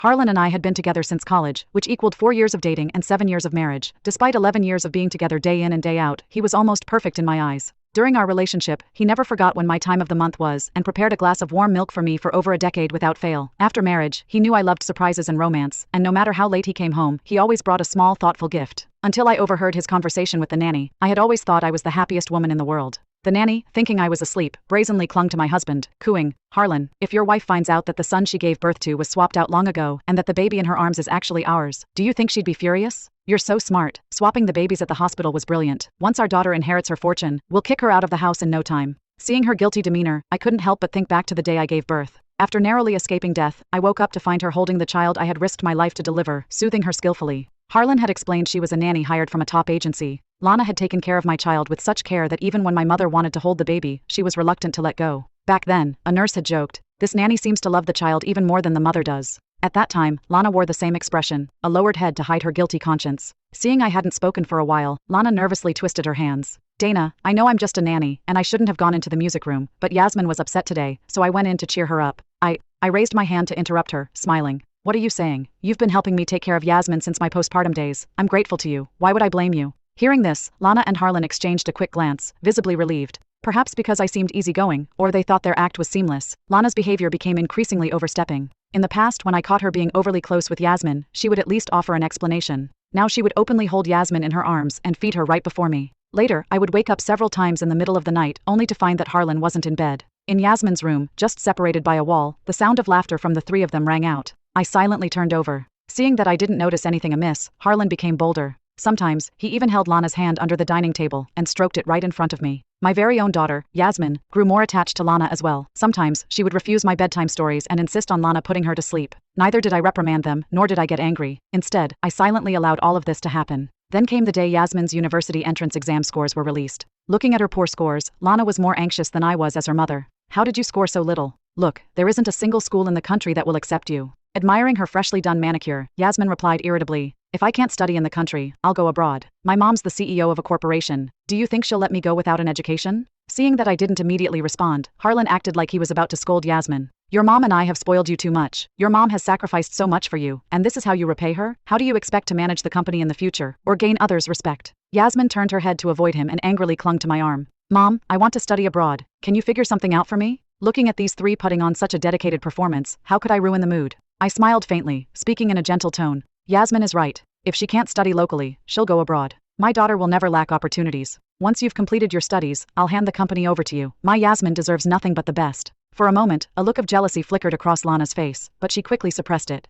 Harlan and I had been together since college, which equaled 4 years of dating and 7 years of marriage. Despite 11 years of being together day in and day out, he was almost perfect in my eyes. During our relationship, he never forgot when my time of the month was and prepared a glass of warm milk for me for over a decade without fail. After marriage, he knew I loved surprises and romance, and no matter how late he came home, he always brought a small, thoughtful gift. Until I overheard his conversation with the nanny, I had always thought I was the happiest woman in the world. The nanny, thinking I was asleep, brazenly clung to my husband, cooing, "Harlan, if your wife finds out that the son she gave birth to was swapped out long ago and that the baby in her arms is actually ours, do you think she'd be furious? You're so smart. Swapping the babies at the hospital was brilliant. Once our daughter inherits her fortune, we'll kick her out of the house in no time." Seeing her guilty demeanor, I couldn't help but think back to the day I gave birth. After narrowly escaping death, I woke up to find her holding the child I had risked my life to deliver, soothing her skillfully. Harlan had explained she was a nanny hired from a top agency. Lana had taken care of my child with such care that even when my mother wanted to hold the baby, she was reluctant to let go. Back then, a nurse had joked, "This nanny seems to love the child even more than the mother does." At that time, Lana wore the same expression, a lowered head to hide her guilty conscience. Seeing I hadn't spoken for a while, Lana nervously twisted her hands. "Dana, I know I'm just a nanny, and I shouldn't have gone into the music room, but Yasmin was upset today, so I went in to cheer her up." I raised my hand to interrupt her, smiling. "What are you saying? You've been helping me take care of Yasmin since my postpartum days. I'm grateful to you. Why would I blame you?" Hearing this, Lana and Harlan exchanged a quick glance, visibly relieved. Perhaps because I seemed easygoing, or they thought their act was seamless, Lana's behavior became increasingly overstepping. In the past, when I caught her being overly close with Yasmin, she would at least offer an explanation. Now she would openly hold Yasmin in her arms and feed her right before me. Later, I would wake up several times in the middle of the night, only to find that Harlan wasn't in bed. In Yasmin's room, just separated by a wall, the sound of laughter from the three of them rang out. I silently turned over. Seeing that I didn't notice anything amiss, Harlan became bolder. Sometimes, he even held Lana's hand under the dining table and stroked it right in front of me. My very own daughter, Yasmin, grew more attached to Lana as well. Sometimes, she would refuse my bedtime stories and insist on Lana putting her to sleep. Neither did I reprimand them, nor did I get angry. Instead, I silently allowed all of this to happen. Then came the day Yasmin's university entrance exam scores were released. Looking at her poor scores, Lana was more anxious than I was as her mother. "How did you score so little? Look, there isn't a single school in the country that will accept you." Admiring her freshly done manicure, Yasmin replied irritably, "If I can't study in the country, I'll go abroad. My mom's the CEO of a corporation. Do you think she'll let me go without an education?" Seeing that I didn't immediately respond, Harlan acted like he was about to scold Yasmin. "Your mom and I have spoiled you too much. Your mom has sacrificed so much for you, and this is how you repay her? How do you expect to manage the company in the future, or gain others' respect?" Yasmin turned her head to avoid him and angrily clung to my arm. "Mom, I want to study abroad. Can you figure something out for me?" Looking at these three putting on such a dedicated performance, how could I ruin the mood? I smiled faintly, speaking in a gentle tone. "Yasmin is right. If she can't study locally, she'll go abroad. My daughter will never lack opportunities. Once you've completed your studies, I'll hand the company over to you. My Yasmin deserves nothing but the best." For a moment, a look of jealousy flickered across Lana's face, but she quickly suppressed it.